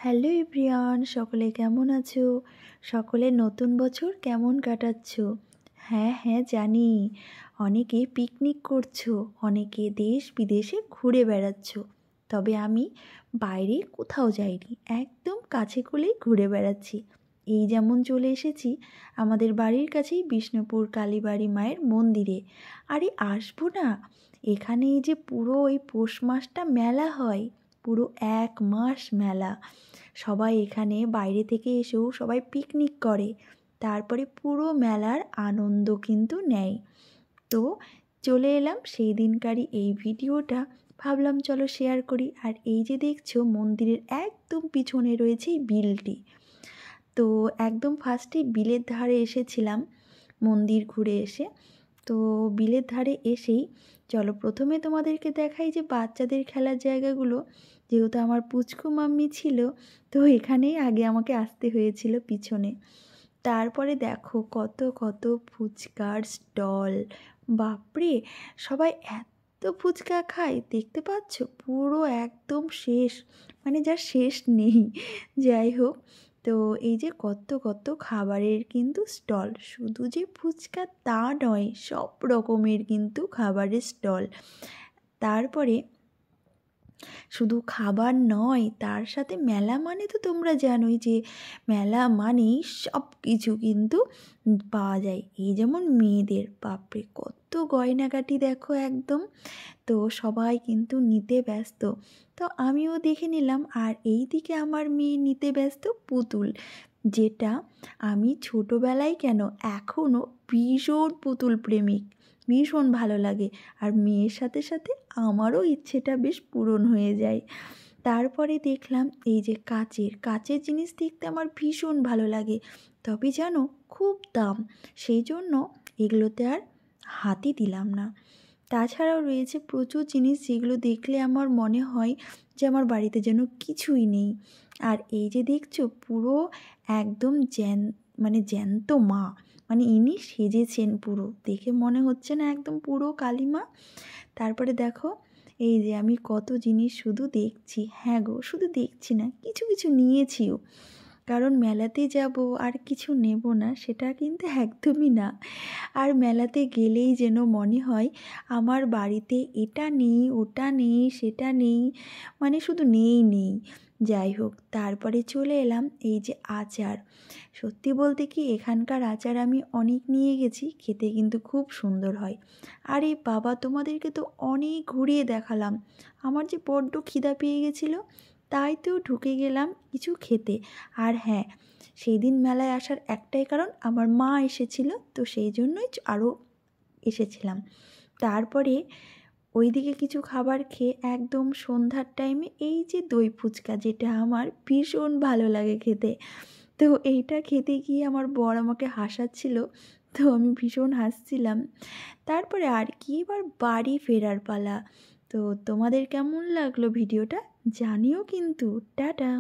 Hello everyone, সকলে কেমন আছো? সকলে নতুন বছর কেমন কাটাচ্ছো? হ্যাঁ জানি, অনেকে পিকনিক করছো, অনেকে দেশ বিদেশে ঘুরে বেড়াচ্ছো। তবে আমি বাইরে কোথাও যাইনি, একদম কাছে কোলেই ঘুরে বেড়াচ্ছি। এই যেমন চলে এসেছি আমাদের বাড়ির কাছেই বিষ্ণুপুর কালীবাড়ি মায়ের মন্দিরে। আরে আসবো না? এখানে এই যে পুরো এই পৌষ মাসটা মেলা হয়, পুরো 1 মাস মেলা। সবাই এখানে বাইরে থেকে এসেও সবাই পিকনিক করে, তারপরে পুরো মেলার আনন্দ কিন্তু নেয়। তো চলে এলাম সেই দিনকারই এই ভিডিওটা, ভাবলাম চলো শেয়ার করি। আর এই যে দেখছো মন্দিরের একদম পিছনে রয়েছে এই বিলটি। তো একদম ফার্স্টে বিলের ধারে এসেছিলাম মন্দির ঘুরে এসে। তো বিলের ধারে এসেই চলো প্রথমে তোমাদেরকে দেখাই যে বাচ্চাদের খেলার জায়গাগুলো। যেহেতু আমার পুচকু মাম্মি ছিল, তো এখানেই আগে আমাকে আসতে হয়েছিল পিছনে। তারপরে দেখো কত কত ফুচকার স্টল, বাপরে! সবাই এত ফুচকা খায়, দেখতে পাচ্ছ পুরো একদম শেষ, মানে যার শেষ নেই। যাই হোক, তো এই যে কত কত খাবারের কিন্তু স্টল, শুধু যে ফুচকা তা নয়, সব রকমের কিন্তু খাবারের স্টল। তারপরে শুধু খাবার নয়, তার সাথে মেলা মানে তো তোমরা জানোই যে মেলা মানেই সব কিছু কিন্তু পাওয়া যায়। এই যেমন মেয়েদের, বাপরে কত গয়নাগাটি দেখো একদম। তো সবাই কিন্তু নিতে ব্যস্ত, তো আমিও দেখে নিলাম। আর এই দিকে আমার মেয়ে নিতে ব্যস্ত পুতুল, যেটা আমি ছোটোবেলায় কেন এখনও ভীষণ পুতুল প্রেমিক, ভীষণ ভালো লাগে। আর মেয়ের সাথে সাথে আমারও ইচ্ছেটা বেশ পূরণ হয়ে যায়। তারপরে দেখলাম এই যে কাচের জিনিস দেখতে আমার ভীষণ ভালো লাগে, তবে জানো খুব দাম, সেই জন্য এগুলোতে আর হাতই দিলাম না। তাছাড়াও রয়েছে প্রচুর জিনিস যেগুলো দেখলে আমার মনে হয় যে আমার বাড়িতে যেন কিছুই নেই। আর এই যে দেখছো পুরো একদম জ্যান্ত মা, মানে ইনি সেজেছেন পুরো, দেখে মনে হচ্ছে না একদম পুরো কালী মা। তারপরে দেখো এই যে আমি কত জিনিস শুধু দেখছি, হ্যাঁ গো শুধু দেখছি না, কিছু কিছু নিয়েছিও। কারণ মেলাতে যাব আর কিছু নেব না সেটা কিন্তু একদমই না। আর মেলাতে গেলেই যেন মনে হয় আমার বাড়িতে এটা নেই, ওটা নেই, সেটা নেই, মানে শুধু নেই। যাই হোক, তারপরে চলে এলাম এই যে আচার। সত্যি বলতে কি এখানকার আচার আমি অনেক নিয়ে গেছি, খেতে কিন্তু খুব সুন্দর হয়। আরে বাবা, তোমাদেরকে তো অনেক ঘুরিয়ে দেখালাম, আমার যে বড্ড খিদা পেয়ে গেছিলো, তাই তো ঢুকে গেলাম কিছু খেতে। আর হ্যাঁ, সেই দিন মেলায় আসার একটাই কারণ, আমার মা এসেছিল, তো সেই জন্যই আরও এসেছিলাম। তারপরে ওইদিকে কিছু খাবার খেয়ে একদম সন্ধ্যার টাইমে এই যে দই ফুচকা, যেটা আমার ভীষণ ভালো লাগে খেতে, তো এইটা খেতে গিয়ে আমার বর আমাকে হাসাচ্ছিল, তো আমি ভীষণ হাসছিলাম। তারপরে আর কি, এবার বাড়ি ফেরার পালা। তো তোমাদের কেমন লাগলো ভিডিওটা জানিও কিন্তু। টাটা।